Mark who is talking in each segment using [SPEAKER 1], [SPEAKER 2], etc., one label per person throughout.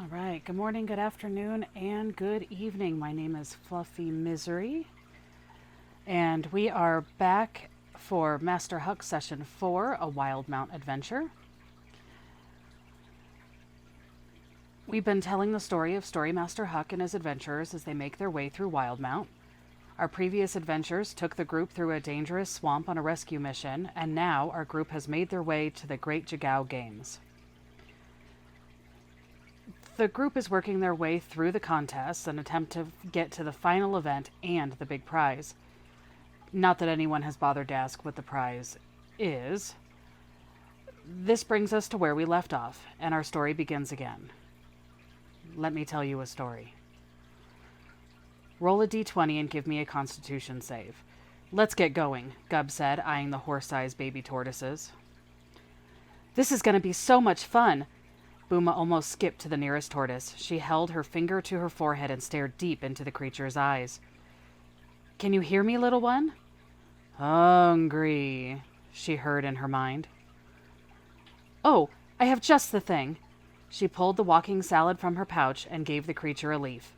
[SPEAKER 1] All right, good morning, good afternoon, and good evening. My name is Fluffy Misery, and we are back for Master Huck Session 4, a Wildmount adventure. We've been telling the story of Story Master Huck and his adventurers as they make their way through Wildmount. Our previous adventures took the group through a dangerous swamp on a rescue mission, and now our group has made their way to the Great Jagao Games. The group is working their way through the contests and attempt to get to the final event and the big prize. Not that anyone has bothered to ask what the prize is. This brings us to where we left off, and our story begins again. Let me tell you a story. Roll a d20 and give me a constitution save. Let's get going, Gub said, eyeing the horse-sized baby tortoises. This is going to be so much fun. Booma almost skipped to the nearest tortoise. She held her finger to her forehead and stared deep into the creature's eyes. Can you hear me, little one? Hungry, she heard in her mind. Oh, I have just the thing. She pulled the walking salad from her pouch and gave the creature a leaf.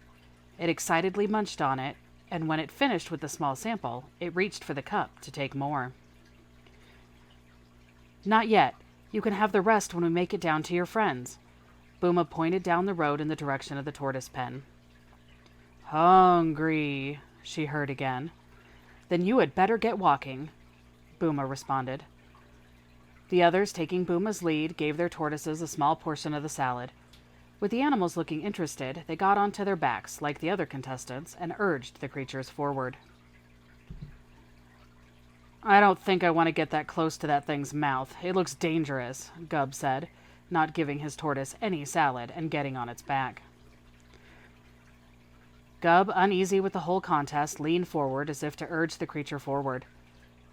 [SPEAKER 1] It excitedly munched on it, and when it finished with the small sample, it reached for the cup to take more. Not yet. You can have the rest when we make it down to your friends. Booma pointed down the road in the direction of the tortoise pen. Hungry, she heard again. Then you had better get walking, Booma responded. The others, taking Booma's lead, gave their tortoises a small portion of the salad. With the animals looking interested, they got onto their backs, like the other contestants, and urged the creatures forward. I don't think I want to get that close to that thing's mouth. It looks dangerous, Gub said, not giving his tortoise any salad and getting on its back. Gub, uneasy with the whole contest, leaned forward as if to urge the creature forward.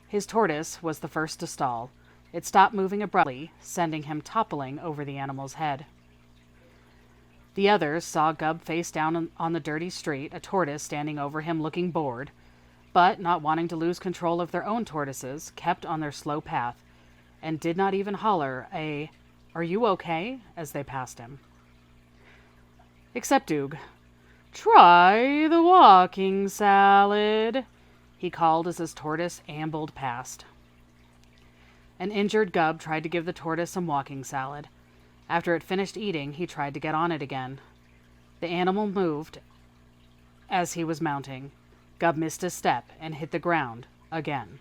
[SPEAKER 1] His tortoise was the first to stall. It stopped moving abruptly, sending him toppling over the animal's head. The others saw Gub face down on the dirty street, a tortoise standing over him looking bored, but, not wanting to lose control of their own tortoises, kept on their slow path, and did not even holler "Are you okay?" as they passed him. Except Doog. Try the walking salad, he called as his tortoise ambled past. An injured Gub tried to give the tortoise some walking salad. After it finished eating, he tried to get on it again. The animal moved as he was mounting. Gub missed a step and hit the ground again.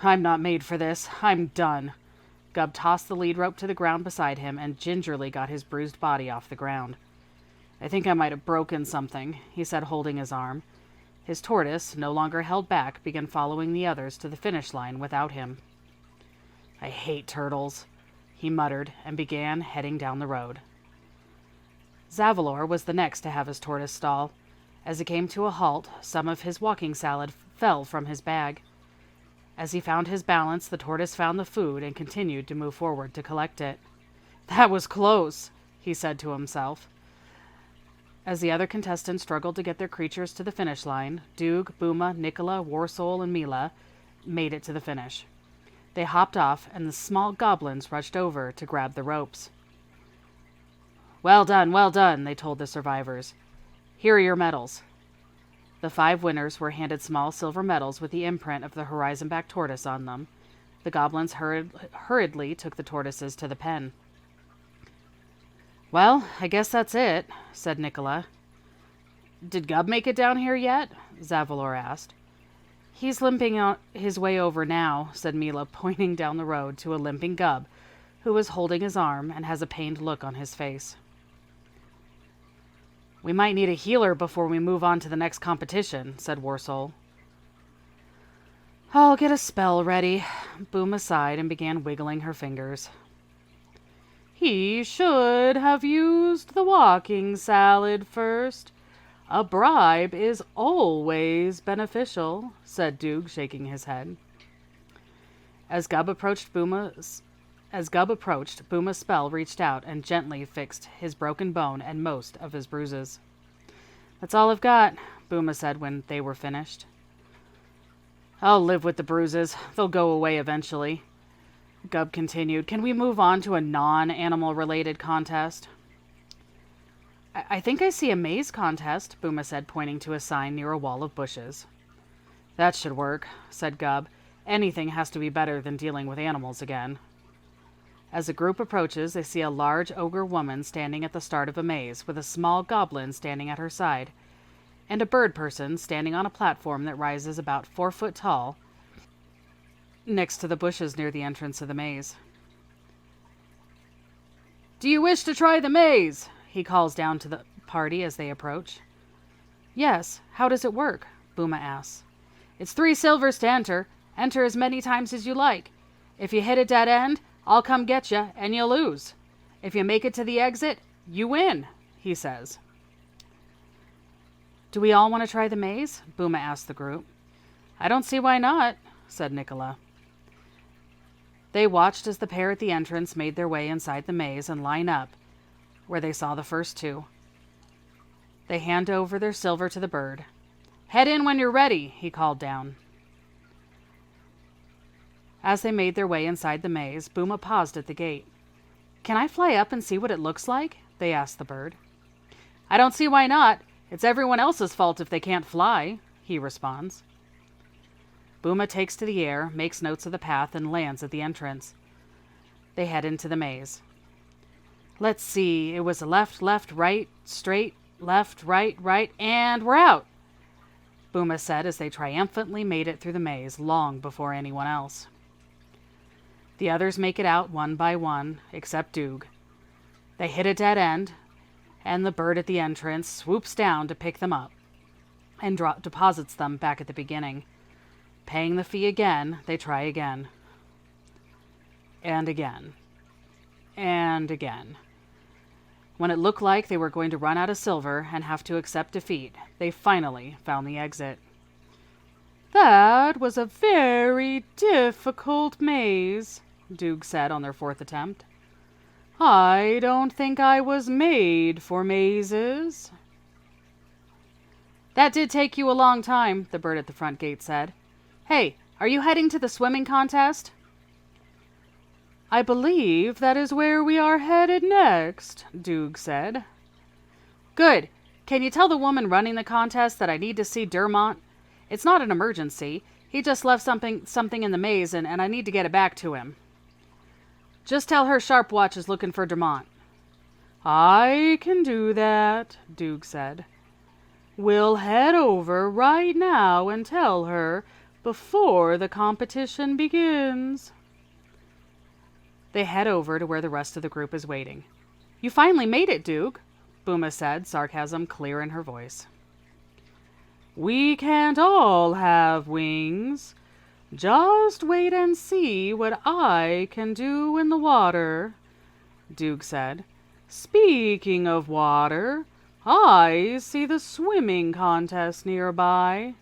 [SPEAKER 1] I'm not made for this. I'm done. Gub tossed the lead rope to the ground beside him and gingerly got his bruised body off the ground. I think I might have broken something, he said, holding his arm. His tortoise, no longer held back, began following the others to the finish line without him. I hate turtles, he muttered, and began heading down the road. Zavalor was the next to have his tortoise stall. As he came to a halt, some of his walking salad fell from his bag. As he found his balance, the tortoise found the food and continued to move forward to collect it. That was close, he said to himself. As the other contestants struggled to get their creatures to the finish line, Doog, Booma, Nicola, Warsoul, and Mila made it to the finish. They hopped off, and the small goblins rushed over to grab the ropes. Well done, they told the survivors. Here are your medals. The 5 winners were handed small silver medals with the imprint of the horizon-back tortoise on them. The goblins hurriedly took the tortoises to the pen. Well, I guess that's it, said Nicola. Did Gub make it down here yet? Zavalor asked. He's limping his way over now, said Mila, pointing down the road to a limping Gub, who was holding his arm and has a pained look on his face. We might need a healer before we move on to the next competition, said Warsoul. I'll get a spell ready. Booma sighed and began wiggling her fingers. He should have used the walking salad first. A bribe is always beneficial, said Doog, shaking his head. As Gub approached, Booma's spell reached out and gently fixed his broken bone and most of his bruises. That's all I've got, Booma said when they were finished. I'll live with the bruises. They'll go away eventually. Gub continued. Can we move on to a non-animal related contest? I think I see a maze contest, Booma said, pointing to a sign near a wall of bushes. That should work, said Gub. Anything has to be better than dealing with animals again. As the group approaches, they see a large ogre woman standing at the start of a maze, with a small goblin standing at her side, and a bird person standing on a platform that rises about 4 foot tall next to the bushes near the entrance of the maze. Do you wish to try the maze? He calls down to the party as they approach. Yes, how does it work? Booma asks. It's 3 silvers to enter. Enter as many times as you like. If you hit a dead end, I'll come get you, and you'll lose. If you make it to the exit, you win, he says. Do we all want to try the maze? Booma asked the group. I don't see why not, said Nicola. They watched as the pair at the entrance made their way inside the maze and line up, where they saw the first 2. They hand over their silver to the bird. Head in when you're ready, he called down. As they made their way inside the maze, Booma paused at the gate. Can I fly up and see what it looks like? They asked the bird. I don't see why not. It's everyone else's fault if they can't fly, he responds. Booma takes to the air, makes notes of the path, and lands at the entrance. They head into the maze. Let's see, it was left, left, right, straight, left, right, right, and we're out, Booma said as they triumphantly made it through the maze long before anyone else. The others make it out one by one, except Doog. They hit a dead end, and the bird at the entrance swoops down to pick them up and deposits them back at the beginning. Paying the fee again, they try again. And again. And again. When it looked like they were going to run out of silver and have to accept defeat, they finally found the exit. That was a very difficult maze, Doog said on their 4th attempt. I don't think I was made for mazes. That did take you a long time, the bird at the front gate said. Hey, are you heading to the swimming contest? I believe that is where we are headed next, Doog said. Good. Can you tell the woman running the contest that I need to see Dermont? It's not an emergency. He just left something in the maze, and I need to get it back to him. Just tell her Sharpwatch is looking for Dermont. I can do that, Doog said. We'll head over right now and tell her before the competition begins. They head over to where the rest of the group is waiting. You finally made it, Doog, Booma said, sarcasm clear in her voice. We can't all have wings. Just wait and see what I can do in the water, Doog said. Speaking of water, I see the swimming contest nearby,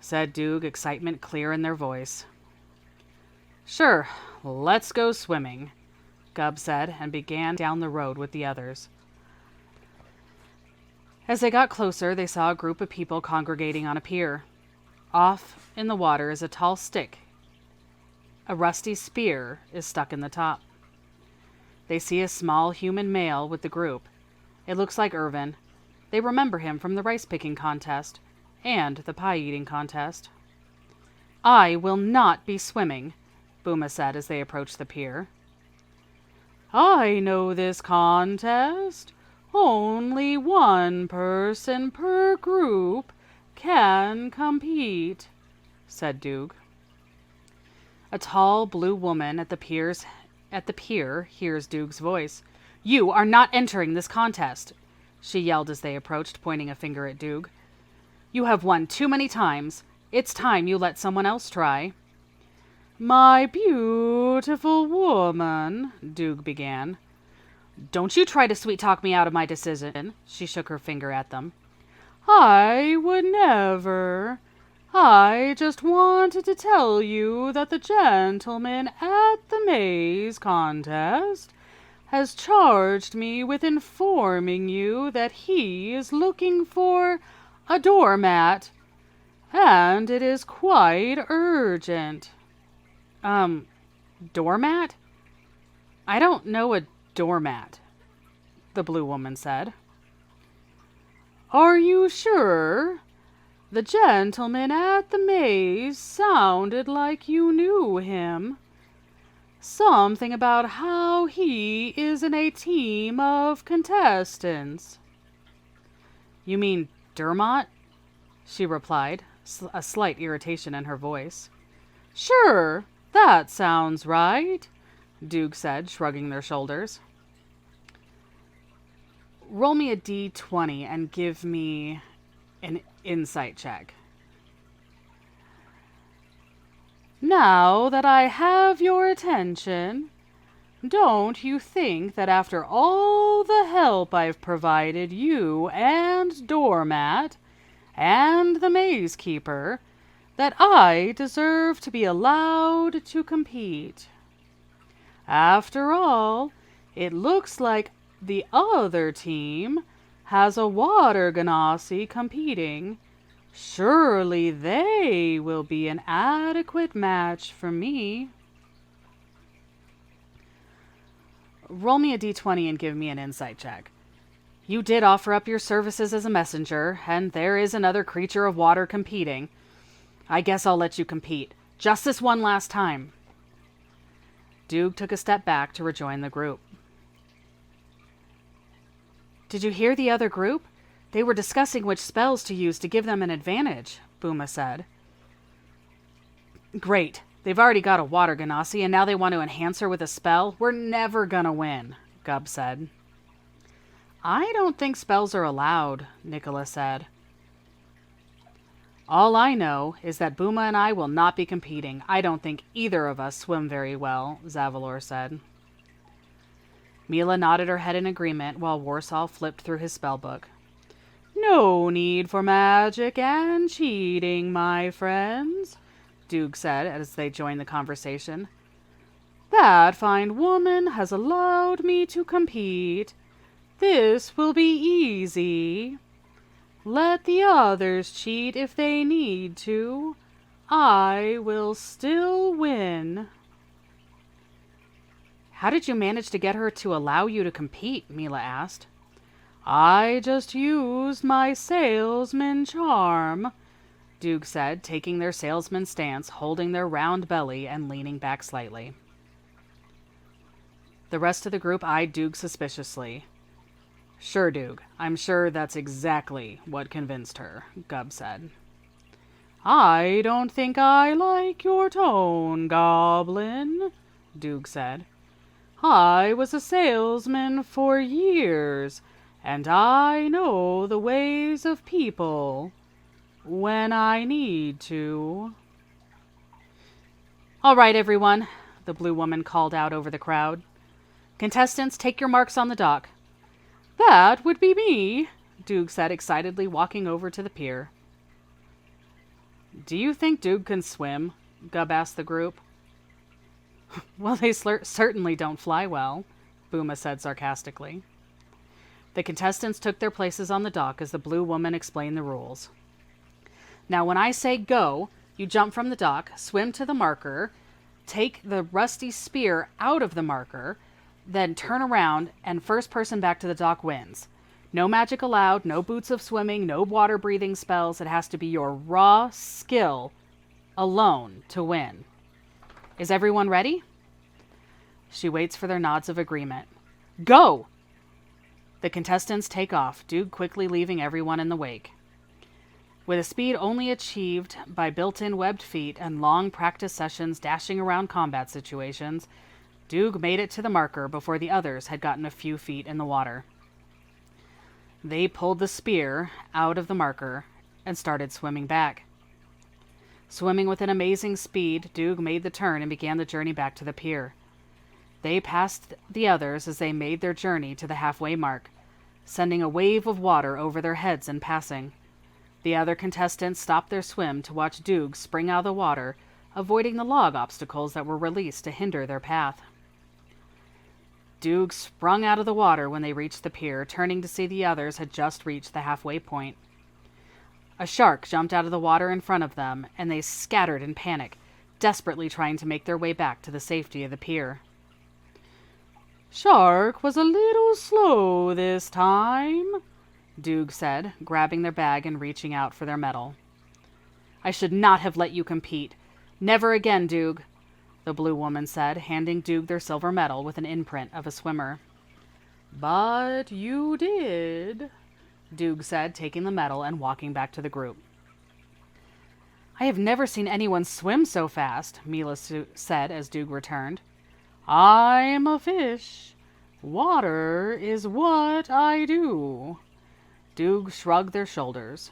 [SPEAKER 1] said Doog, excitement clear in their voice. Sure, let's go swimming, Gub said, and began down the road with the others. As they got closer, they saw a group of people congregating on a pier. Off in the water is a tall stick. A rusty spear is stuck in the top. They see a small human male with the group. It looks like Irvin. They remember him from the rice-picking contest and the pie-eating contest. I will not be swimming, Booma said as they approached the pier. I know this contest. Only one person per group can compete, said Doog. A tall blue woman at the pier hears Doog's voice. You are not entering this contest, she yelled as they approached, pointing a finger at Doog. You have won too many times. It's time you let someone else try. My beautiful woman, Doog began. Don't you try to sweet-talk me out of my decision, she shook her finger at them. I would never. I just wanted to tell you that the gentleman at the maze contest has charged me with informing you that he is looking for a doormat, and it is quite urgent. Doormat? I don't know a doormat. the blue woman said. Are you sure? The gentleman at the maze sounded like you knew him. Something about how he is in a team of contestants. You mean Dermot? She replied, a slight irritation in her voice. Sure, that sounds right, Duke said, shrugging their shoulders. Roll me a d20 and give me an insight check. Now that I have your attention, don't you think that after all the help I've provided you and Doormat and the Maze Keeper, that I deserve to be allowed to compete? After all, it looks like the other team has a water ganassi competing. Surely they will be an adequate match for me. Roll me a d20 and give me an insight check. You did offer up your services as a messenger, and there is another creature of water competing. I guess I'll let you compete. Just this one last time. Duke took a step back to rejoin the group. Did you hear the other group? They were discussing which spells to use to give them an advantage, Booma said. Great. They've already got a water ganassi, and now they want to enhance her with a spell? We're never gonna win, Gub said. I don't think spells are allowed, Nicola said. All I know is that Booma and I will not be competing. I don't think either of us swim very well, Zavalor said. Mila nodded her head in agreement while Warsaw flipped through his spellbook. No need for magic and cheating, my friends, Duke said as they joined the conversation. That fine woman has allowed me to compete. This will be easy. Let the others cheat if they need to. I will still win. How did you manage to get her to allow you to compete? Mila asked. I just used my salesman charm, Duke said, taking their salesman stance, holding their round belly and leaning back slightly. The rest of the group eyed Duke suspiciously. Sure, Duke, I'm sure that's exactly what convinced her, Gub said. I don't think I like your tone, Goblin, Duke said. I was a salesman for years, and I know the ways of people when I need to. All right, everyone, the blue woman called out over the crowd. Contestants, take your marks on the dock. That would be me, Duke said excitedly, walking over to the pier. Do you think Duke can swim? Gub asked the group. Well, they certainly don't fly well, Booma said sarcastically. The contestants took their places on the dock as the blue woman explained the rules. Now, when I say go, you jump from the dock, swim to the marker, take the rusty spear out of the marker, then turn around, and first person back to the dock wins. No magic allowed, no boots of swimming, no water breathing spells. It has to be your raw skill alone to win. Is everyone ready? She waits for their nods of agreement. Go! The contestants take off, Duke quickly leaving everyone in the wake. With a speed only achieved by built-in webbed feet and long practice sessions dashing around combat situations, Duke made it to the marker before the others had gotten a few feet in the water. They pulled the spear out of the marker and started swimming back. Swimming with an amazing speed, Duke made the turn and began the journey back to the pier. They passed the others as they made their journey to the halfway mark, sending a wave of water over their heads in passing. The other contestants stopped their swim to watch Duke spring out of the water, avoiding the log obstacles that were released to hinder their path. Duke sprung out of the water when they reached the pier, turning to see the others had just reached the halfway point. A shark jumped out of the water in front of them, and they scattered in panic, desperately trying to make their way back to the safety of the pier. Shark was a little slow this time, Doog said, grabbing their bag and reaching out for their medal. I should not have let you compete. Never again, Doog, the blue woman said, handing Doog their silver medal with an imprint of a swimmer. But you did, Doog said, taking the medal and walking back to the group. I have never seen anyone swim so fast, Mila said as Doog returned. I'm a fish. Water is what I do. Doog shrugged their shoulders.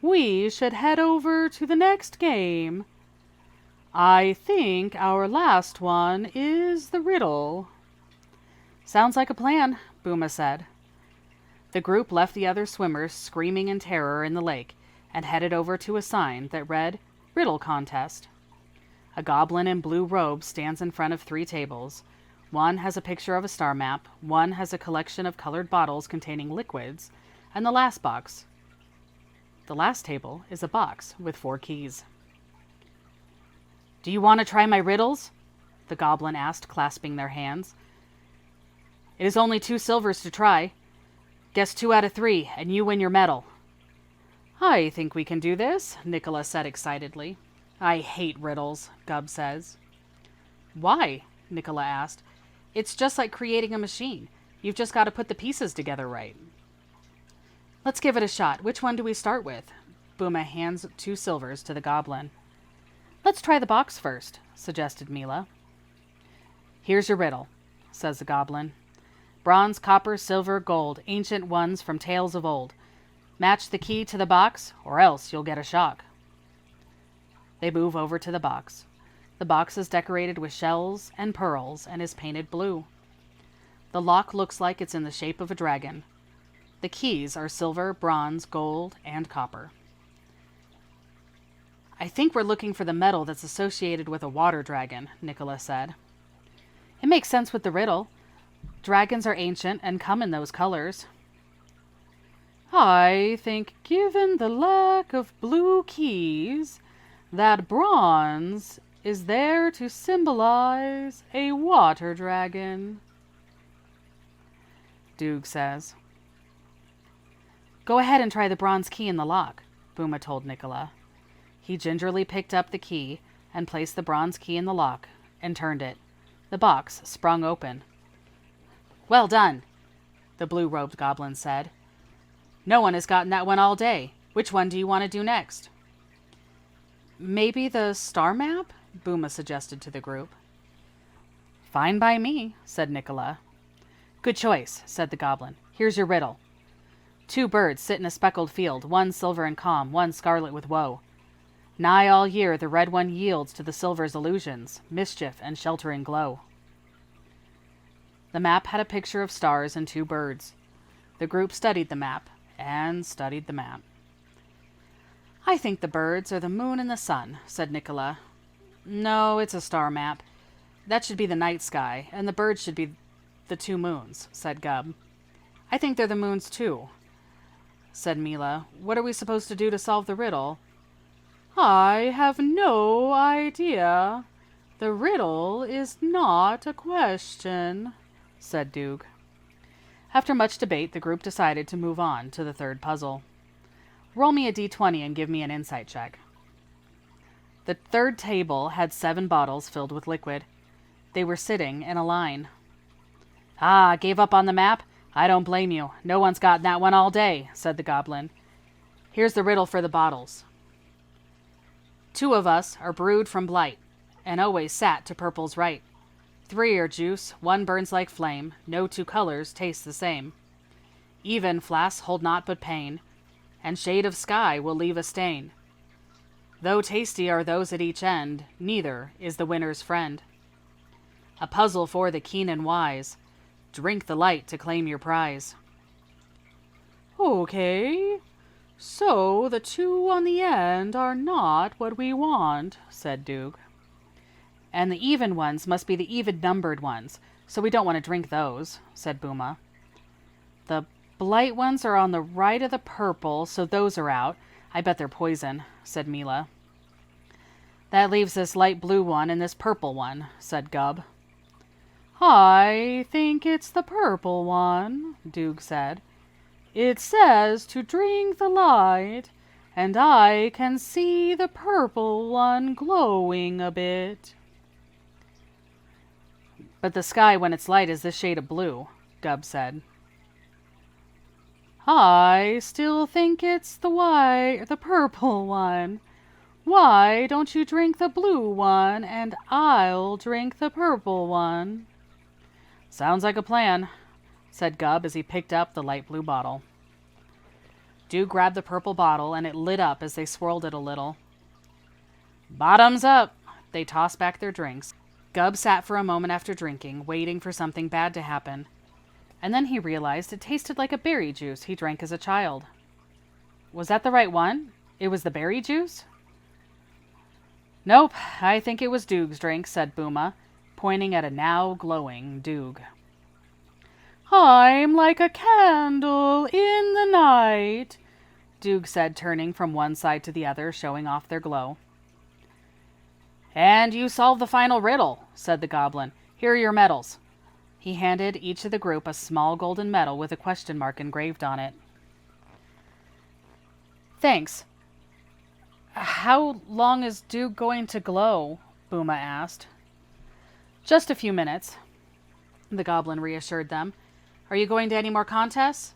[SPEAKER 1] We should head over to the next game. I think our last one is the riddle. Sounds like a plan, Booma said. The group left the other swimmers screaming in terror in the lake and headed over to a sign that read, Riddle Contest. A goblin in blue robes stands in front of 3 tables. One has a picture of a star map, one has a collection of colored bottles containing liquids, and the last table is a box with 4 keys. Do you want to try my riddles? The goblin asked, clasping their hands. It is only 2 silvers to try. Guess 2 out of 3, and you win your medal. I think we can do this, Nicola said excitedly. I hate riddles, Gub says. Why? Nicola asked. It's just like creating a machine. You've just got to put the pieces together right. Let's give it a shot. Which one do we start with? Booma hands 2 silvers to the goblin. Let's try the box first, suggested Mila. Here's your riddle, says the goblin. Bronze, copper, silver, gold, ancient ones from tales of old. Match the key to the box, or else you'll get a shock. They move over to the box. The box is decorated with shells and pearls and is painted blue. The lock looks like it's in the shape of a dragon. The keys are silver, bronze, gold, and copper. I think we're looking for the metal that's associated with a water dragon, Nicola said. It makes sense with the riddle. Dragons are ancient and come in those colors. I think, given the lack of blue keys, that bronze is there to symbolize a water dragon, Doog says. Go ahead and try the bronze key in the lock, Booma told Nicola. He gingerly picked up the key and placed the bronze key in the lock and turned it. The box sprung open. Well done, the blue-robed goblin said. No one has gotten that one all day. Which one do you want to do next? Maybe the star map? Booma suggested to the group. Fine by me, said Nicola. Good choice, said the goblin. Here's your riddle. 2 birds sit in a speckled field, one silver and calm, one scarlet with woe. Nigh all year the red one yields to the silver's illusions, mischief and sheltering glow. The map had a picture of stars and 2 birds. The group studied the map and studied the map. I think the birds are the moon and the sun, said Nicola. No, it's a star map. That should be the night sky, and the birds should be the 2 moons, said Gub. I think they're the moons too, said Mila. What are we supposed to do to solve the riddle? I have no idea. The riddle is not a question, said Doog. After much debate, the group decided to move on to the 3rd puzzle. Roll me a d20 and give me an insight check. The 3rd table had 7 bottles filled with liquid. They were sitting in a line. Ah, gave up on the map? I don't blame you. No one's gotten that one all day, said the goblin. Here's the riddle for the bottles. 2 of us are brewed from blight, and always sat to purple's right. 3 are juice, 1 burns like flame, no 2 colors taste the same. Even flasks hold naught but pain, and shade of sky will leave a stain. Though tasty are those at each end, neither is the winner's friend. A puzzle for the keen and wise. Drink the light to claim your prize. Okay, so the 2 on the end are not what we want, said Doog. And the even ones must be the even-numbered ones, so we don't want to drink those, said Booma. The blight ones are on the right of the purple, so those are out. I bet they're poison, said Mila. That leaves this light blue one and this purple one, said Gub. I think it's the purple one, Doog said. It says to drink the light, and I can see the purple one glowing a bit. But the sky when it's light is this shade of blue, Gubb said. I still think it's the purple one. Why don't you drink the blue one, and I'll drink the purple one? Sounds like a plan, said Gubb as he picked up the light blue bottle. Doog grabbed the purple bottle, and it lit up as they swirled it a little. Bottoms up! They tossed back their drinks. Gubb sat for a moment after drinking, waiting for something bad to happen. And then he realized it tasted like a berry juice he drank as a child. Was that the right one? It was the berry juice? Nope, I think it was Doog's drink, said Booma, pointing at a now glowing Doog. I'm like a candle in the night, Doog said, turning from one side to the other, showing off their glow. And you solved the final riddle, said the goblin. Here are your medals. He handed each of the group a small golden medal with a question mark engraved on it. Thanks. How long is Doog going to glow? Booma asked. Just a few minutes, the goblin reassured them. Are you going to any more contests?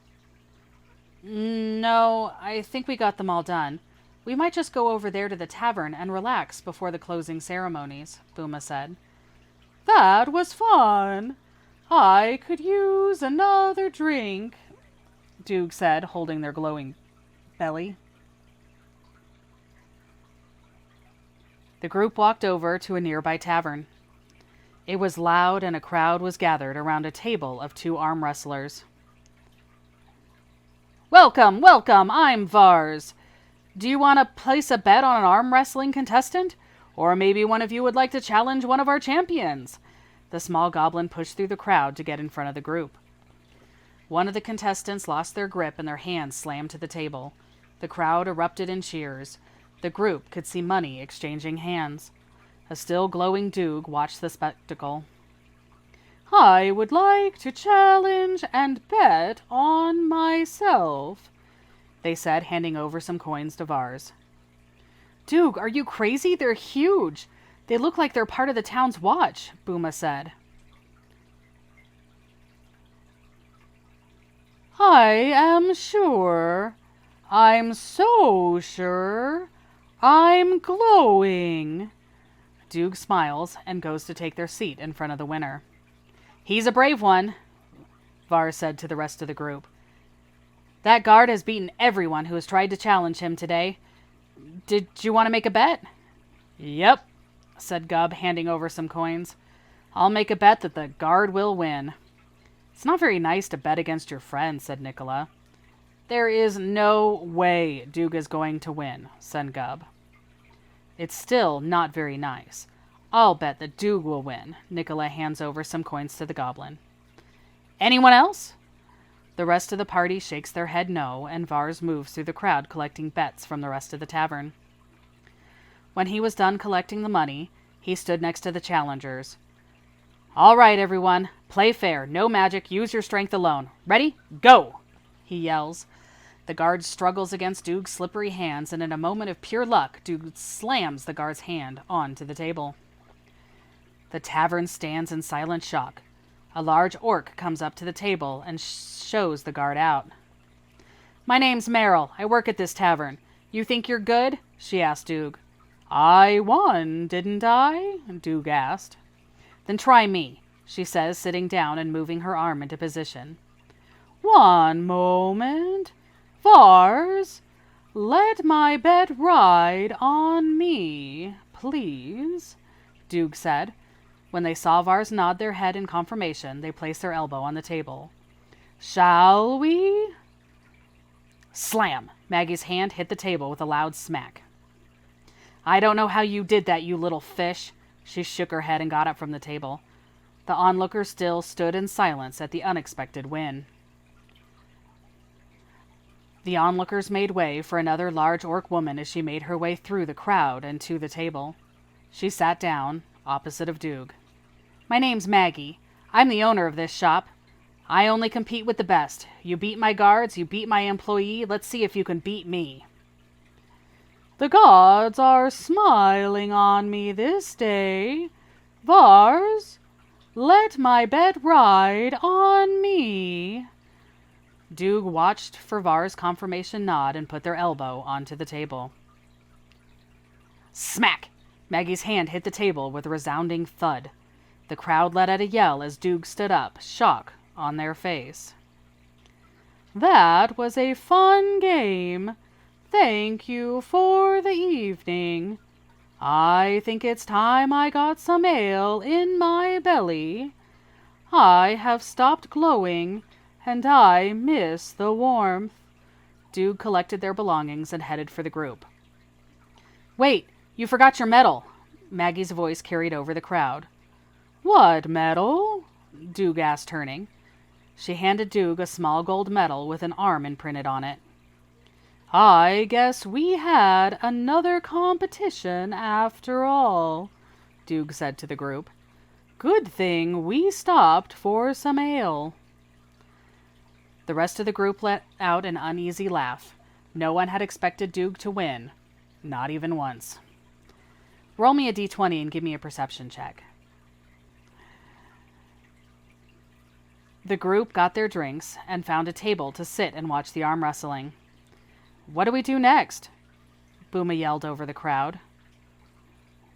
[SPEAKER 1] No, I think we got them all done. We might just go over there to the tavern and relax before the closing ceremonies, Booma said. That was fun. I could use another drink, Doog said, holding their glowing belly. The group walked over to a nearby tavern. It was loud, and a crowd was gathered around a table of 2 arm wrestlers. Welcome, welcome, I'm Vars. Do you want to place a bet on an arm wrestling contestant? Or maybe one of you would like to challenge one of our champions? The small goblin pushed through the crowd to get in front of the group. One of the contestants lost their grip and their hands slammed to the table. The crowd erupted in cheers. The group could see money exchanging hands. A still glowing Doog watched the spectacle. I would like to challenge and bet on myself, they said, handing over some coins to Vars. Doog, are you crazy? They're huge. They look like they're part of the town's watch, Booma said. I am sure. I'm so sure. I'm glowing. Doog smiles and goes to take their seat in front of the winner. He's a brave one, Vars said to the rest of the group. That guard has beaten everyone who has tried to challenge him today. Did you want to make a bet? Yep, said Gubb, handing over some coins. I'll make a bet that the guard will win. It's not very nice to bet against your friend, said Nicola. There is no way Doog is going to win, said Gubb. It's still not very nice. I'll bet that Doog will win. Nicola hands over some coins to the goblin. Anyone else? The rest of the party shakes their head no, and Vars moves through the crowd collecting bets from the rest of the tavern. When he was done collecting the money, he stood next to the challengers. All right, everyone. Play fair. No magic. Use your strength alone. Ready? Go! He yells. The guard struggles against Doog's slippery hands, and in a moment of pure luck, Doog slams the guard's hand onto the table. The tavern stands in silent shock. A large orc comes up to the table and shows the guard out. My name's Meryl. I work at this tavern. You think you're good? She asked Doog. I won, didn't I? Doog asked. Then try me, she says, sitting down and moving her arm into position. One moment. Vars, let my bet ride on me, please, Doog said. When they saw Vars nod their head in confirmation, they placed their elbow on the table. Shall we? Slam! Maggie's hand hit the table with a loud smack. I don't know how you did that, you little fish. She shook her head and got up from the table. The onlookers still stood in silence at the unexpected win. The onlookers made way for another large orc woman as she made her way through the crowd and to the table. She sat down, opposite of Doog. My name's Maggie. I'm the owner of this shop. I only compete with the best. You beat my guards, you beat my employee. Let's see if you can beat me. The gods are smiling on me this day. Vars, let my bet ride on me. Doog watched for Var's confirmation nod and put their elbow onto the table. Smack! Maggie's hand hit the table with a resounding thud. The crowd let out a yell as Doog stood up, shock on their face. That was a fun game. Thank you for the evening. I think it's time I got some ale in my belly. I have stopped glowing, and I miss the warmth. Doog collected their belongings and headed for the group. Wait, you forgot your medal. Maggie's voice carried over the crowd. What medal? Doog asked, turning. She handed Doog a small gold medal with an arm imprinted on it. I guess we had another competition after all, Doog said to the group. Good thing we stopped for some ale. The rest of the group let out an uneasy laugh. No one had expected Doog to win. Not even once. Roll me a d20 and give me a perception check. The group got their drinks and found a table to sit and watch the arm wrestling. What do we do next? Booma yelled over the crowd.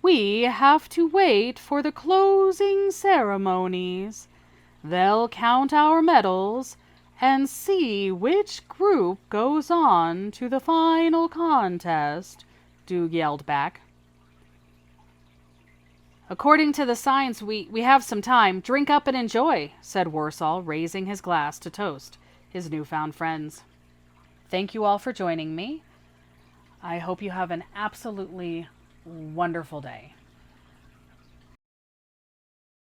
[SPEAKER 1] We have to wait for the closing ceremonies. They'll count our medals and see which group goes on to the final contest, Doog yelled back. According to the signs, we have some time. Drink up and enjoy, said Warsaw, raising his glass to toast his newfound friends. Thank you all for joining me. I hope you have an absolutely wonderful day.